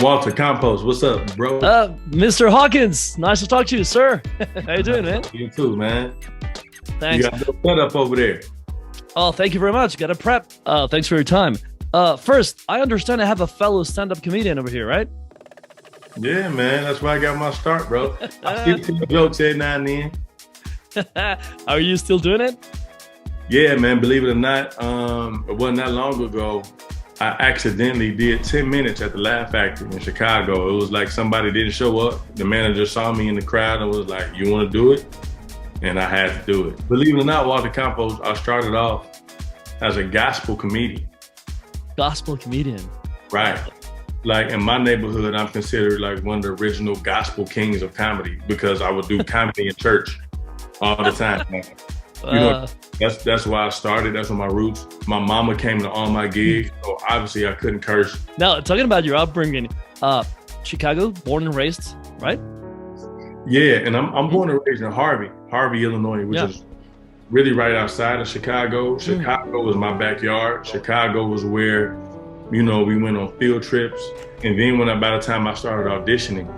Walter Campos, what's up, bro? Mr. Hawkins, nice to talk to you, sir. How you doing, man? You too, man. Thanks. You got no setup over there. Oh, thank you very much. Got a prep. Thanks for your time. First, I understand I have a fellow stand-up comedian over here, right? Yeah, man. That's where I got my start, bro. I still tell jokes every now and then. Are you still doing it? Yeah, man. Believe it or not, it wasn't that long ago. I accidentally did 10 minutes at the Laugh Factory in Chicago. It was like somebody didn't show up. The manager saw me in the crowd and was like, "You want to do it?" And I had to do it. Believe it or not, Walter Campos, I started off as a gospel comedian. Gospel comedian. Right. Like in my neighborhood, I'm considered like one of the original gospel kings of comedy because I would do comedy in church all the time. You know, that's why I started. That's where my roots. My mama came to all my gigs, so obviously I couldn't curse. Now, talking about your upbringing, Chicago, born and raised, right? Yeah, and I'm born and raised in Harvey, Illinois, which is really right outside of Chicago. Chicago was my backyard. Chicago was where, you know, we went on field trips. And then by the time I started auditioning,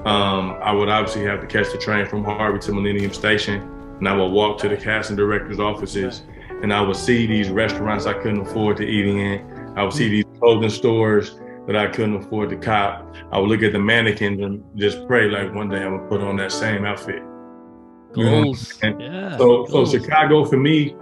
I would obviously have to catch the train from Harvey to Millennium Station. And I would walk to the casting director's offices and I would see these restaurants I couldn't afford to eat in. I would see these clothing stores that I couldn't afford to cop. I would look at the mannequins and just pray like one day I'm gonna put on that same outfit. Goals. So Chicago for me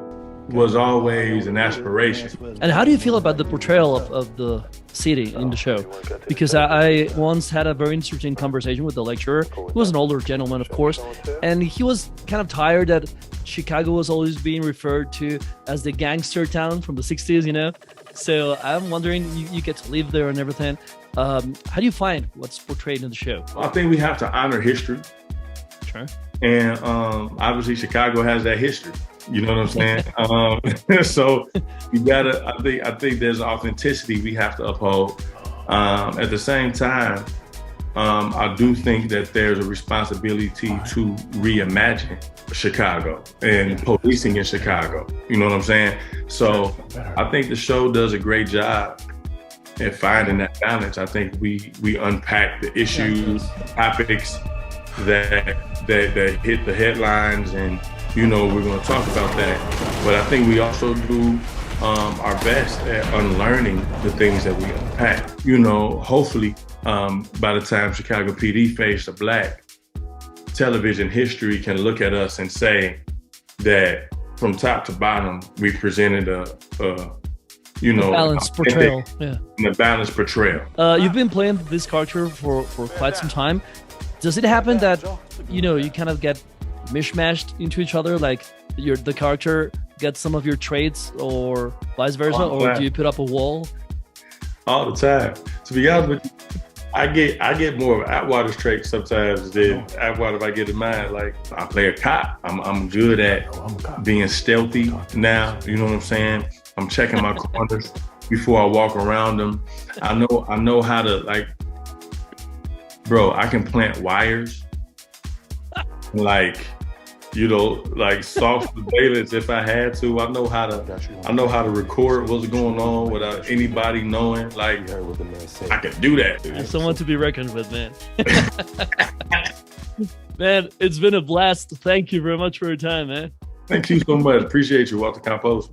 was always an aspiration. And how do you feel about the portrayal of the city in the show? Because I once had a very interesting conversation with the lecturer. He was an older gentleman, of course, and he was kind of tired that Chicago was always being referred to as the gangster town from the 60s, you know? So I'm wondering, you get to live there and everything. How do you find what's portrayed in the show? I think we have to honor history. Sure. And obviously Chicago has that history. You know what I'm saying? So you gotta, I think there's authenticity we have to uphold. At the same time, I do think that there's a responsibility to reimagine Chicago and policing in Chicago. You know what I'm saying? So I think the show does a great job at finding that balance. I think we unpack the issues, topics that hit the headlines, and you know, we're going to talk about that. But I think we also do our best at unlearning the things that we unpack. You know, hopefully, by the time Chicago PD faced a black, television history can look at us and say that from top to bottom, we presented a balanced portrayal. A balanced portrayal. You've been playing this character for quite some time. Does it happen that, you know, you kind of get mishmashed into each other, like the character gets some of your traits or vice versa, or do you put up a wall? All the time. To be honest with you, I get more of Atwater's traits sometimes than Atwater if I get in mine. Like I play a cop. I'm good at being stealthy now. You know what I'm saying? I'm checking my corners before I walk around them. I know how to, like, bro, I can plant wires. Like, you know, like soft surveillance if I had to. I know how to record what's going on without anybody knowing. Like, I can do that. That's someone to be reckoned with, man. Man, it's been a blast. Thank you very much for your time, man. Thank you so much. Appreciate you, Walter Campos.